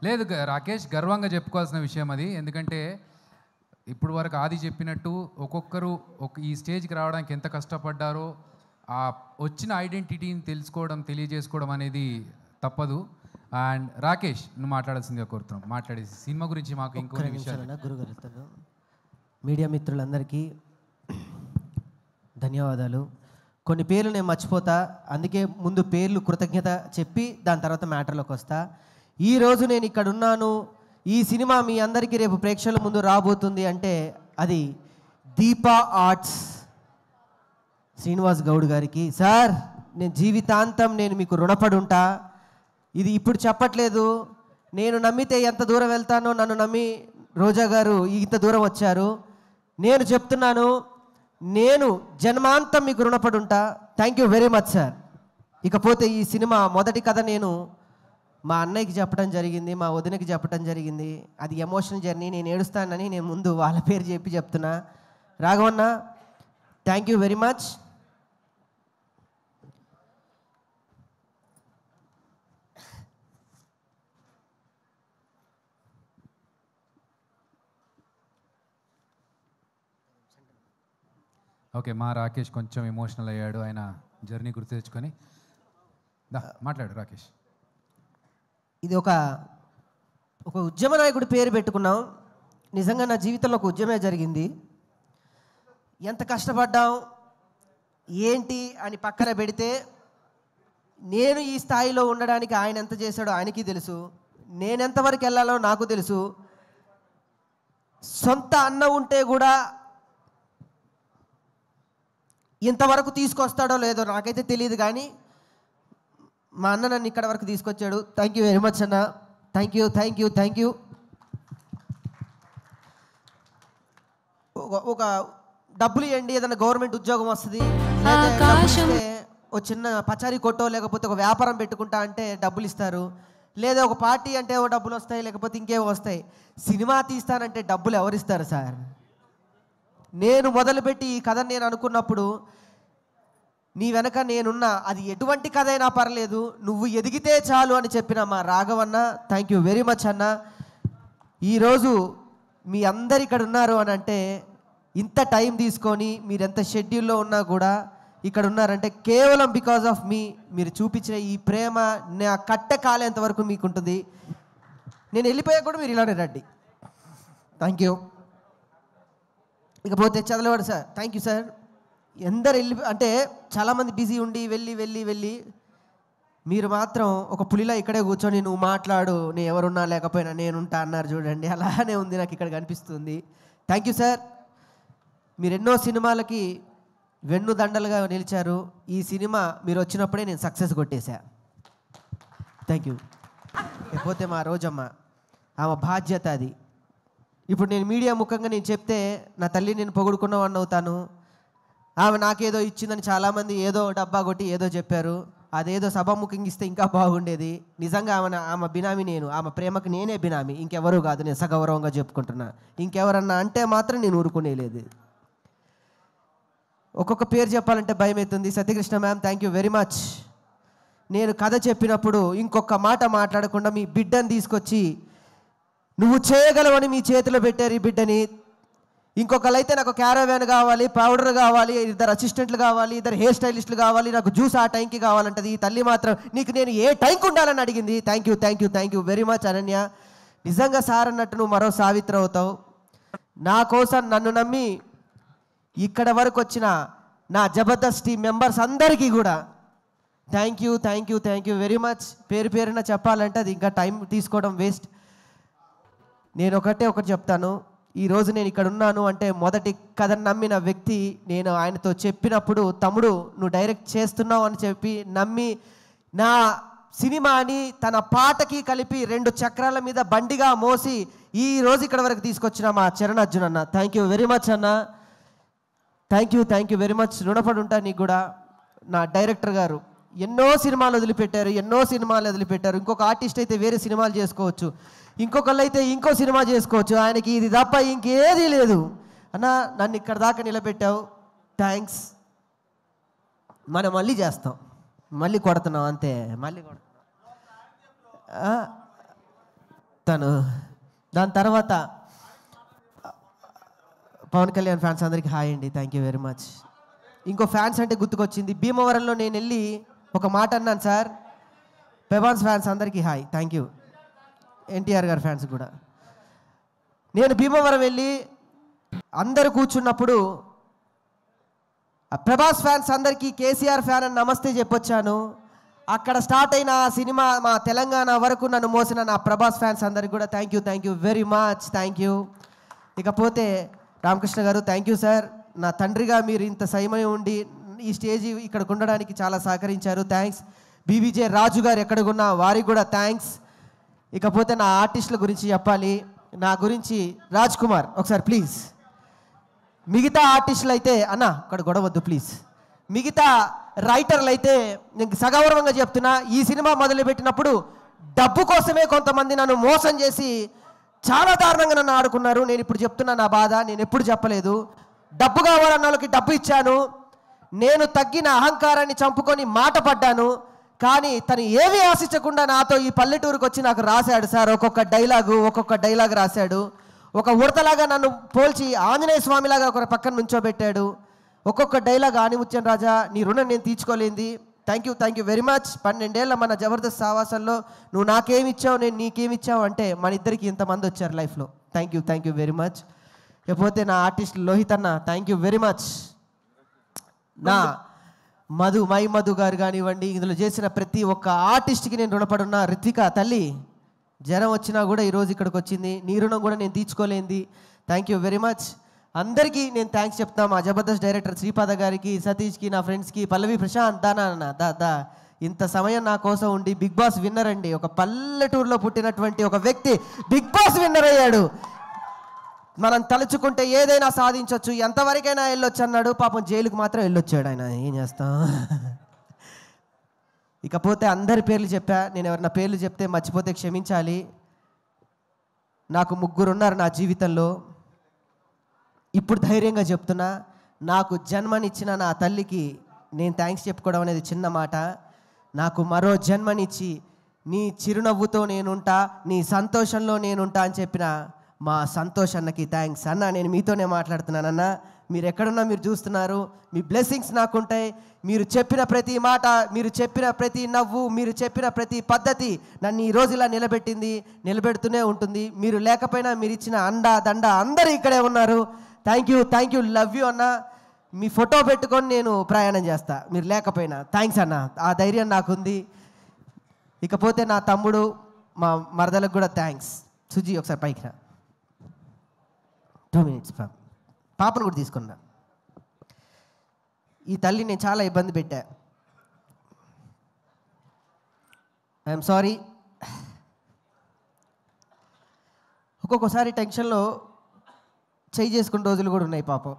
లేదు రాకేష్ గర్వంగా చెప్పుకోవాల్సిన విషయం అది. ఎందుకంటే ఇప్పుడు వరకు ఆది చెప్పినట్టు ఒక్కొక్కరు ఈ స్టేజ్కి రావడానికి ఎంత కష్టపడ్డారో ఆ వచ్చిన ఐడెంటిటీని తెలుసుకోవడం తెలియజేసుకోవడం అనేది తప్పదు. అండ్ రాకేష్ నువ్వు మాట్లాడాల్సిందిగా కోరుతున్నాం. మాట్లాడేసి సినిమా గురించి మాకు ఇంకొన్ని విషయాలు. గురుగారు మీడియా మిత్రులందరికీ ధన్యవాదాలు. కొన్ని పేర్లు నేను మర్చిపోతా, అందుకే ముందు పేర్లు కృతజ్ఞత చెప్పి దాని తర్వాత మ్యాటర్లోకి వస్తా. ఈరోజు నేను ఇక్కడ ఉన్నాను, ఈ సినిమా మీ అందరికీ రేపు ప్రేక్షకుల ముందు రాబోతుంది అంటే అది దీపా ఆర్ట్స్ శ్రీనివాస్ గౌడ్ గారికి. సార్ నేను జీవితాంతం నేను మీకు రుణపడి ఉంటా. ఇది ఇప్పుడు చెప్పట్లేదు, నేను నమ్మితే ఎంత దూరం వెళ్తానో నన్ను నమ్మి రోజా గారు ఇంత దూరం వచ్చారు. నేను చెప్తున్నాను, నేను జన్మాంతం మీకు రుణపడి ఉంటా. Thank you very much sir. ఇకపోతే ఈ సినిమా మొదటి కథ నేను మా అన్నయ్యకి చెప్పడం జరిగింది, మా వదినకి చెప్పడం జరిగింది. అది ఎమోషనల్ జర్నీ, నేను ఏడుస్తానని నేను ముందు వాళ్ళ పేరు చెప్పి చెప్తున్నా. రాఘవన్న thank you very much. Okay, మా రాకేష్ కొంచెం ఎమోషనల్ అయ్యాడు, ఆయన జర్నీ గుర్తు తెచ్చుకొని. మాట్లాడు రాకేష్. ఇది ఒక ఉద్యమ నాయకుడి పేరు పెట్టుకున్నాం. నిజంగా నా జీవితంలో ఒక ఉద్యమే జరిగింది. ఎంత కష్టపడ్డాం ఏంటి అని పక్కన పెడితే నేను ఈ స్థాయిలో ఉండడానికి ఆయన ఎంత చేశాడో ఆయనకి తెలుసు, నేనెంతవరకు వెళ్ళాలో నాకు తెలుసు. సొంత అన్న ఉంటే కూడా ఇంతవరకు తీసుకొస్తాడో లేదో నాకైతే తెలియదు, కానీ మా అన్న నన్ను ఇక్కడ వరకు తీసుకొచ్చాడు. థ్యాంక్ యూ వెరీ మచ్ అన్న. Thank you thank you thank you. ఒక డబ్బులు ఇవ్వండి, ఏదైనా గవర్నమెంట్ ఉద్యోగం వస్తుంది, ఒక చిన్న పచారీ కొట్టో లేకపోతే ఒక వ్యాపారం పెట్టుకుంటా అంటే డబ్బులు ఇస్తారు, లేదా ఒక పార్టీ అంటే ఓ డబ్బులు వస్తాయి, లేకపోతే ఇంకేమో వస్తాయి. సినిమా తీస్తానంటే డబ్బులు ఎవరిస్తారు సార్? నేను మొదలుపెట్టి ఈ కథ నేను అనుకున్నప్పుడు నీ వెనక నేనున్నా, అది ఎటువంటి కథ అయినా పర్లేదు, నువ్వు ఎదిగితే చాలు అని చెప్పిన మా రాఘవన్న థ్యాంక్ యూ వెరీ మచ్ అన్న. ఈరోజు మీ అందరు ఇక్కడ ఉన్నారు అని అంటే, ఇంత టైం తీసుకొని మీరు ఎంత షెడ్యూల్లో ఉన్నా కూడా ఇక్కడ ఉన్నారంటే కేవలం బికాజ్ ఆఫ్ మీ. మీరు చూపించిన ఈ ప్రేమ నా కట్టె కాలేంత వరకు మీకు ఉంటుంది. నేను వెళ్ళిపోయా కూడా మీరు ఇలానే రండి. Thank you. ఇకపోతే చదలవాడు సార్, థ్యాంక్ యూ సార్. ఎందరు వెళ్ళి అంటే చాలామంది బిజీ ఉండి వెళ్ళి మీరు మాత్రం ఒక పులిలా ఇక్కడే కూర్చొని నువ్వు మాట్లాడు, నేను ఎవరున్నా లేకపోయినా నేనుంటా అన్నారు చూడండి. అలానే ఉంది నాకు ఇక్కడ కనిపిస్తుంది. Thank you sir. మీరు ఎన్నో సినిమాలకి వెన్నుదండలుగా నిలిచారు. ఈ సినిమా మీరు వచ్చినప్పుడే నేను సక్సెస్ కొట్టేశా. Thank you. ఇకపోతే మా రోజమ్మ, ఆమె బాధ్యత అది. ఇప్పుడు నేను మీడియా ముఖంగా నేను చెప్తే నా తల్లి నేను పొగుడుకున్నవాడిని అవుతాను. ఆమె నాకేదో ఇచ్చిందని చాలామంది ఏదో డబ్బా కొట్టి ఏదో చెప్పారు. అదేదో సభాముఖంగా ఇస్తే ఇంకా బాగుండేది. నిజంగా ఆమె బినామీ నేను, ఆమె ప్రేమకు నేనే బినామీ, ఇంకెవరూ కాదు. నేను సగౌరవంగా చెప్పుకుంటున్నా. ఇంకెవరన్నా అంటే మాత్రం నేను ఊరుకునేలేదు. ఒక్కొక్క పేరు చెప్పాలంటే భయం అవుతుంది. Satyakrishna ma'am thank you very much. నేను కథ చెప్పినప్పుడు ఇంకొక మాట మాట్లాడకుండా మీ బిడ్డని తీసుకొచ్చి నువ్వు చేయగలవని మీ చేతిలో పెట్టారు ఈ బిడ్డని. ఇంకొకళ్ళైతే నాకు క్యారవాన్ కావాలి, పౌడర్ కావాలి, 2 అసిస్టెంట్లు కావాలి, 2 హెయిర్ స్టైలిస్టులు కావాలి, నాకు జ్యూస్ ఆ టైంకి కావాలంటది. ఈ తల్లి మాత్రం నీకు నేను ఏ టైంకి ఉండాలని అడిగింది. Thank you thank you thank you very much Ananya. నిజంగా సార్ అన్నట్టు నువ్వు మరో సావిత్రి అవుతావు. నా కోసం నన్ను నమ్మి ఇక్కడ వరకు వచ్చిన నా జబర్దస్త్ టీం మెంబర్స్ అందరికీ కూడా thank you thank you thank you very much. పేరు పేరున చెప్పాలంటే అది ఇంకా టైం తీసుకోవడం వేస్ట్. నేను ఒకటి చెప్తాను. ఈరోజు నేను ఇక్కడ ఉన్నాను అంటే మొదటి కథను నమ్మిన వ్యక్తి నేను. ఆయనతో చెప్పినప్పుడు తమ్ముడు నువ్వు డైరెక్ట్ చేస్తున్నావు అని చెప్పి నమ్మి నా సినిమాని తన పాటకి కలిపి 2 చక్రాల మీద బండిగా మోసి ఈ రోజు ఇక్కడ వరకు తీసుకొచ్చిన మా చరణ్ అర్జున్ అన్న థ్యాంక్ యూ వెరీ మచ్ అన్న. Thank you very much. రుణపడి ఉంటా నీకు కూడా. నా డైరెక్టర్ గారు ఎన్నో సినిమాలు వదిలిపెట్టారు. ఇంకొక ఆర్టిస్ట్ అయితే వేరే సినిమాలు చేసుకోవచ్చు, ఇంకొకళ్ళు అయితే ఇంకో సినిమా చేసుకోవచ్చు. ఆయనకి ఇది తప్ప ఇంకేదీ లేదు. అన్న నన్ను ఇక్కడ దాకా నిలబెట్టావు, థ్యాంక్స్. మనం మళ్ళీ చేస్తాం, మళ్ళీ కొడుతున్నాం అంతే, మళ్ళీ కొడుతున్నాం. తను దాని తర్వాత పవన్ కళ్యాణ్ ఫ్యాన్స్ అందరికీ హాయ్ అండి, థ్యాంక్ యూ వెరీ మచ్. ఇంకో ఫ్యాన్స్ అంటే గుర్తుకొచ్చింది, భీమవరంలో నేను వెళ్ళి ఒక మాట అన్నాను సార్. పెబాన్స్ ఫ్యాన్స్ అందరికీ హాయ్, థ్యాంక్ యూ. ఎన్టీఆర్ గారి ఫ్యాన్స్ కూడా. నేను భీమవరం వెళ్ళి అందరు కూర్చున్నప్పుడు ప్రభాస్ ఫ్యాన్స్ అందరికీ కేసీఆర్ ఫ్యాన్ అని నమస్తే చెప్పొచ్చాను. అక్కడ స్టార్ట్ అయిన ఆ సినిమా మా తెలంగాణ వరకు నన్ను మోసిన నా ప్రభాస్ ఫ్యాన్స్ అందరికీ కూడా thank you very much, thank you. ఇకపోతే రామకృష్ణ గారు థ్యాంక్ యూ సార్. నా తండ్రిగా మీరు ఇంత సమయం ఉండి ఈ స్టేజ్ ఇక్కడికి ఉండడానికి చాలా సహకరించారు, థ్యాంక్స్. బీవీజే రాజు గారు ఎక్కడికున్నా వారికి కూడా థ్యాంక్స్. ఇకపోతే నా ఆర్టిస్టుల గురించి చెప్పాలి. నా గురించి రాజ్ కుమార్ ఒకసారి ప్లీజ్. మిగతా ఆర్టిస్టులు అయితే అన్న అక్కడ గొడవద్దు ప్లీజ్. మిగతా రైటర్లు అయితే నేను సగౌరవంగా చెప్తున్నా, ఈ సినిమా మొదలుపెట్టినప్పుడు డబ్బు కోసమే కొంతమంది నన్ను మోసం చేసి చాలా దారుణంగా నన్ను ఆడుకున్నారు. నేను ఇప్పుడు చెప్తున్నా నా బాధ, నేను ఎప్పుడు చెప్పలేదు. డబ్బు కావాలన్న వాళ్ళకి డబ్బు ఇచ్చాను. నేను తగ్గిన అహంకారాన్ని చంపుకొని మాట పడ్డాను. కానీ తను ఏమీ ఆశించకుండా నాతో ఈ పల్లెటూరుకు వచ్చి నాకు రాశాడు సార్. ఒక్కొక్క డైలాగ్ రాశాడు. ఒక ఉడతలాగా నన్ను పోల్చి ఆంజనేయ స్వామిలాగా ఒక పక్కన నుంచోబెట్టాడు. ఒక్కొక్క డైలాగ్ ఆనిముత్యం రాజా నీ రుణం నేను తీర్చుకోలేంది. Thank you very much. 12 ఏళ్ళ మన జబర్దస్త్ సావాసంలో నువ్వు నాకేమిచ్చావు నేను నీకేమిచ్చావు అంటే మన ఇద్దరికి ఇంతమంది వచ్చారు లైఫ్లో. Thank you very much. లేకపోతే నా ఆర్టిస్ట్ లోహిత్ అన్న థ్యాంక్ యూ వెరీ మచ్. నా మధు గారు కానివ్వండి, ఇందులో చేసిన ప్రతి ఒక్క ఆర్టిస్ట్కి నేను రుణపడున్నా. రిత్విక తల్లి జ్వరం వచ్చినా కూడా ఈరోజు ఇక్కడికి వచ్చింది, నీ రుణం కూడా నేను తీర్చుకోలేంది. Thank you very much. అందరికీ నేను థ్యాంక్స్ చెప్తాను. మా జబర్దస్త్ డైరెక్టర్ శ్రీపాద గారికి, సతీష్కి, నా ఫ్రెండ్స్కి, పల్లవి ప్రశాంత్ దా ఇంత సమయం నా కోసం ఉండి బిగ్ బాస్ విన్నర్ అండి. ఒక పల్లెటూరులో పుట్టినటువంటి ఒక వ్యక్తి బిగ్ బాస్ విన్నర్ అయ్యాడు. మనం తలుచుకుంటే ఏదైనా సాధించవచ్చు, ఎంతవరకైనా వెళ్ళొచ్చు అన్నాడు. పాపం జైలుకు మాత్రం వెళ్ళొచ్చాడు ఆయన. ఏం చేస్తాం. ఇకపోతే అందరి పేర్లు చెప్పా. నేను ఎవరన్నా పేర్లు చెప్తే మర్చిపోతే క్షమించాలి. నాకు 3 ఉన్నారు నా జీవితంలో. ఇప్పుడు ధైర్యంగా చెప్తున్నా, నాకు జన్మనిచ్చిన నా తల్లికి నేను థ్యాంక్స్ చెప్పుకోవడం అనేది చిన్న మాట. నాకు మరో జన్మనిచ్చి నీ చిరునవ్వుతో నేనుంటా, నీ సంతోషంలో నేనుంటా అని చెప్పిన మా సంతోష్ అన్నకి థ్యాంక్స్. అన్న నేను మీతోనే మాట్లాడుతున్నాను అన్న. మీరు ఎక్కడున్నా మీరు చూస్తున్నారు, మీ బ్లెస్సింగ్స్ నాకుంటాయి. మీరు చెప్పిన ప్రతి మాట, మీరు చెప్పిన ప్రతి నవ్వు, మీరు చెప్పిన ప్రతి పద్ధతి నన్ను ఈ రోజు ఇలా నిలబెడుతూనే ఉంటుంది. మీరు లేకపోయినా మీరు ఇచ్చిన అండ దండ అందరూ ఇక్కడే ఉన్నారు. థ్యాంక్ యూ లవ్ యూ అన్న. మీ ఫోటో పెట్టుకొని నేను ప్రయాణం చేస్తా మీరు లేకపోయినా. థ్యాంక్స్ అన్న, ఆ ధైర్యం నాకుంది. ఇకపోతే నా తమ్ముడు మా మరదలకు కూడా థ్యాంక్స్. సుజీ ఒకసారి పైకి రా. 2 minutes పాపను కూడా తీసుకున్నా. ఈ తల్లి నేను చాలా ఇబ్బంది పెట్టా. I'm sorry. ఒక్కొక్కసారి టెన్షన్లో చేయి చేసుకున్న రోజులు కూడా ఉన్నాయి పాపం.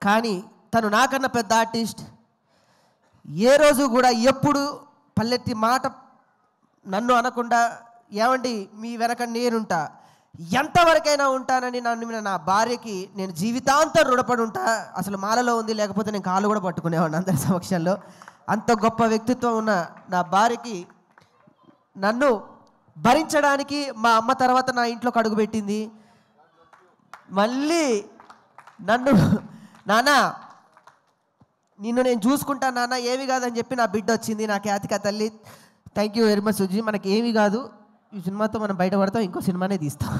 కానీ తను నాకన్నా పెద్ద ఆర్టిస్ట్. ఏ రోజు కూడా ఎప్పుడు పల్లెత్తి మాట నన్ను అనకుండా, ఏమండి మీ వెనక నేనుంటా, ఎంతవరకైనా ఉంటానని నన్ను నా భార్యకి నేను జీవితాంతం రుణపడి ఉంటా. అసలు మాలలో ఉంది, లేకపోతే నేను కాళ్ళు కూడా పట్టుకునేవాడిని అందరి సమక్షంలో. అంత గొప్ప వ్యక్తిత్వం ఉన్న నా భార్యకి నన్ను భరించడానికి మా అమ్మ తర్వాత నా ఇంట్లోకి అడుగుపెట్టింది. మళ్ళీ నన్ను నాన్న నిన్ను నేను చూసుకుంటా నాన్న, ఏమి కాదని చెప్పి నా బిడ్డ వచ్చింది, నా ఖ్యాతిక తల్లి. Thank you very much Suji. మనకి ఏమి కాదు, ఈ సినిమాతో మనం బయటపడతాం, ఇంకో సినిమానే తీస్తాం.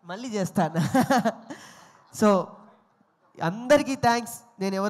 మళ్ళీ చేస్తాను. సో అందరికీ థ్యాంక్స్. నేను ఎవరు